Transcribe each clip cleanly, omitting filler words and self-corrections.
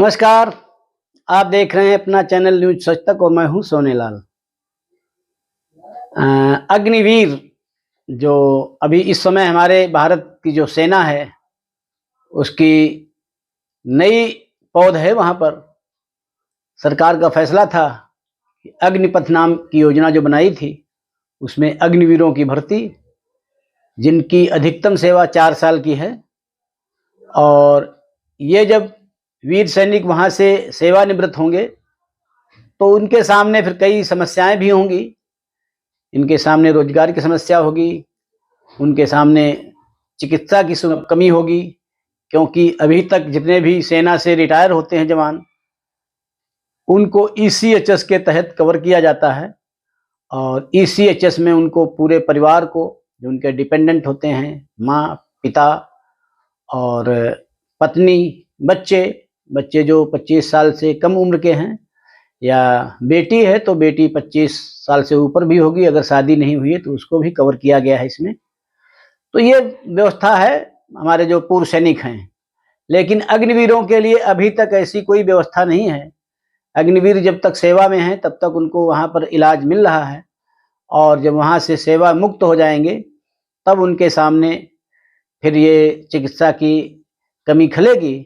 नमस्कार। आप देख रहे हैं अपना चैनल न्यूज सच तक और मैं हूं सोनेलाल। अग्निवीर जो अभी इस समय हमारे भारत की जो सेना है उसकी नई पौध है। वहां पर सरकार का फैसला था कि अग्निपथ नाम की योजना जो बनाई थी उसमें अग्निवीरों की भर्ती, जिनकी अधिकतम सेवा 4 साल की है। और ये जब वीर सैनिक वहां से सेवानिवृत्त होंगे तो उनके सामने फिर कई समस्याएं भी होंगी। इनके सामने रोजगार की समस्या होगी, उनके सामने चिकित्सा की कमी होगी, क्योंकि अभी तक जितने भी सेना से रिटायर होते हैं जवान उनको ईसीएचएस के तहत कवर किया जाता है। और ईसीएचएस में उनको पूरे परिवार को, जो उनके डिपेंडेंट होते हैं, माँ, पिता और पत्नी, बच्चे जो 25 साल से कम उम्र के हैं, या बेटी है तो बेटी 25 साल से ऊपर भी होगी, अगर शादी नहीं हुई है तो उसको भी कवर किया गया है इसमें। तो ये व्यवस्था है हमारे जो पूर्व सैनिक हैं। लेकिन अग्निवीरों के लिए अभी तक ऐसी कोई व्यवस्था नहीं है। अग्निवीर जब तक सेवा में हैं तब तक उनको वहाँ पर इलाज मिल रहा है, और जब वहाँ से सेवा मुक्त हो जाएंगे तब उनके सामने फिर ये चिकित्सा की कमी खलेगी।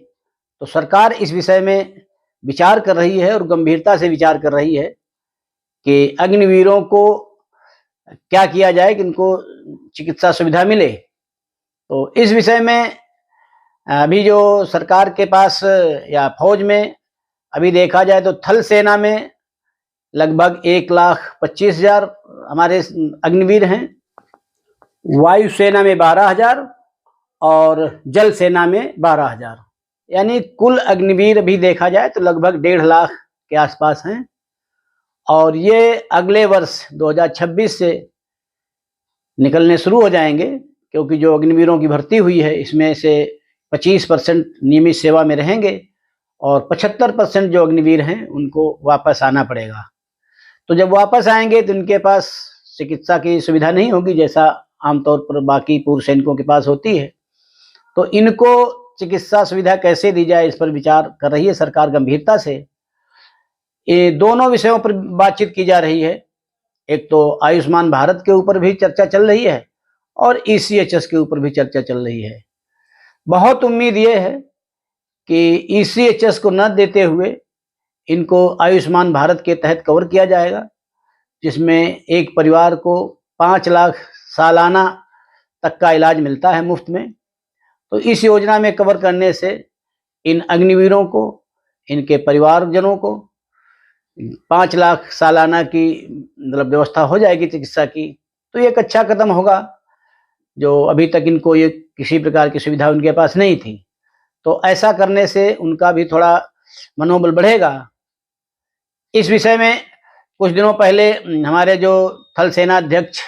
तो सरकार इस विषय में विचार कर रही है और गंभीरता से विचार कर रही है कि अग्निवीरों को क्या किया जाए कि उनको चिकित्सा सुविधा मिले। तो इस विषय में अभी जो सरकार के पास या फौज में अभी देखा जाए तो थल सेना में लगभग 1,25,000 हमारे अग्निवीर हैं, वायु सेना में 12,000 और जल सेना में 12,000, यानी कुल अग्निवीर भी देखा जाए तो लगभग 1.5 लाख के आसपास हैं। और ये अगले वर्ष 2026 से निकलने शुरू हो जाएंगे, क्योंकि जो अग्निवीरों की भर्ती हुई है इसमें से 25% नियमित सेवा में रहेंगे और 75% जो अग्निवीर हैं उनको वापस आना पड़ेगा। तो जब वापस आएंगे तो इनके पास चिकित्सा की सुविधा नहीं होगी जैसा आमतौर पर बाकी पूर्व सैनिकों के पास होती है। तो इनको चिकित्सा सुविधा कैसे दी जाए इस पर विचार कर रही है सरकार गंभीरता से। ये दोनों विषयों पर बातचीत की जा रही है। एक तो आयुष्मान भारत के ऊपर भी चर्चा चल रही है और ईसीएचएस के ऊपर भी चर्चा चल रही है। बहुत उम्मीद ये है कि ईसीएचएस को न देते हुए इनको आयुष्मान भारत के तहत कवर किया जाएगा, जिसमें एक परिवार को 5 लाख सालाना तक का इलाज मिलता है मुफ्त में। तो इस योजना में कवर करने से इन अग्निवीरों को, इनके परिवारजनों को 5 लाख सालाना की मतलब व्यवस्था हो जाएगी चिकित्सा की। तो ये एक अच्छा कदम होगा, जो अभी तक इनको ये किसी प्रकार की सुविधा उनके पास नहीं थी। तो ऐसा करने से उनका भी थोड़ा मनोबल बढ़ेगा। इस विषय में कुछ दिनों पहले हमारे जो थल सेना अध्यक्ष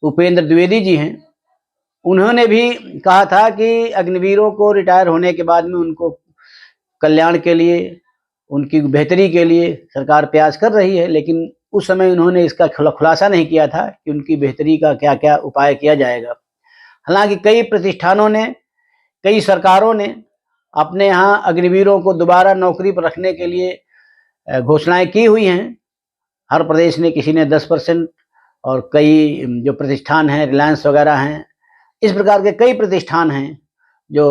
उपेंद्र द्विवेदी जी हैं, उन्होंने भी कहा था कि अग्निवीरों को रिटायर होने के बाद में उनको कल्याण के लिए, उनकी बेहतरी के लिए सरकार प्रयास कर रही है। लेकिन उस समय उन्होंने इसका खुलासा नहीं किया था कि उनकी बेहतरी का क्या क्या उपाय किया जाएगा। हालांकि कई प्रतिष्ठानों ने, कई सरकारों ने अपने यहाँ अग्निवीरों को दोबारा नौकरी पर रखने के लिए घोषणाएं की हुई हैं। हर प्रदेश ने, किसी ने 10% और कई जो प्रतिष्ठान हैं, रिलायंस वगैरह हैं, इस प्रकार के कई प्रतिष्ठान हैं जो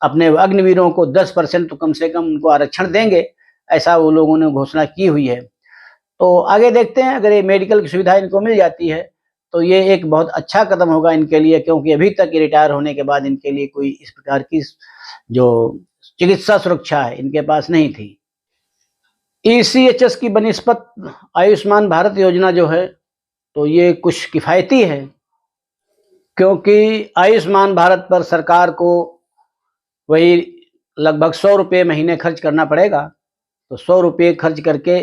अपने अग्निवीरों को 10% तो कम से कम उनको आरक्षण देंगे, ऐसा वो लोगों ने घोषणा की हुई है। तो आगे देखते हैं, अगर ये मेडिकल की सुविधा इनको मिल जाती है तो ये एक बहुत अच्छा कदम होगा इनके लिए, क्योंकि अभी तक रिटायर होने के बाद इनके लिए कोई इस प्रकार की जो चिकित्सा सुरक्षा है इनके पास नहीं थी। ईसीएचएस की बनिस्पत आयुष्मान भारत योजना जो है तो ये कुछ किफ़ायती है, क्योंकि आयुष्मान भारत पर सरकार को वही लगभग 100 रुपये महीने खर्च करना पड़ेगा। तो 100 रुपये खर्च करके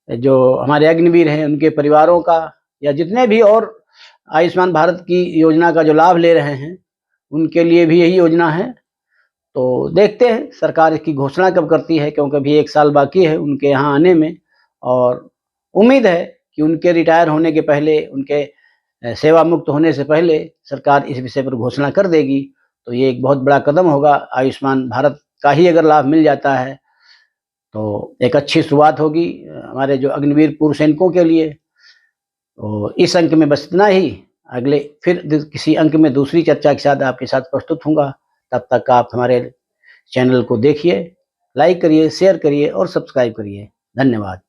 जो हमारे अग्निवीर हैं उनके परिवारों का, या जितने भी और आयुष्मान भारत की योजना का जो लाभ ले रहे हैं उनके लिए भी यही योजना है। तो देखते हैं सरकार इसकी घोषणा कब करती है, क्योंकि अभी 1 साल बाकी है उनके यहाँ आने में, और उम्मीद है कि उनके रिटायर होने के पहले, उनके सेवा मुक्त होने से पहले सरकार इस विषय पर घोषणा कर देगी। तो ये एक बहुत बड़ा कदम होगा आयुष्मान भारत का ही अगर लाभ मिल जाता है तो एक अच्छी शुरुआत होगी हमारे जो अग्निवीर पूर्व सैनिकों के लिए। तो इस अंक में बस इतना ही। अगले फिर किसी अंक में दूसरी चर्चा के साथ आपके साथ प्रस्तुत होऊंगा। तब तक आप हमारे चैनल को देखिए, लाइक करिए, शेयर करिए और सब्सक्राइब करिए। धन्यवाद।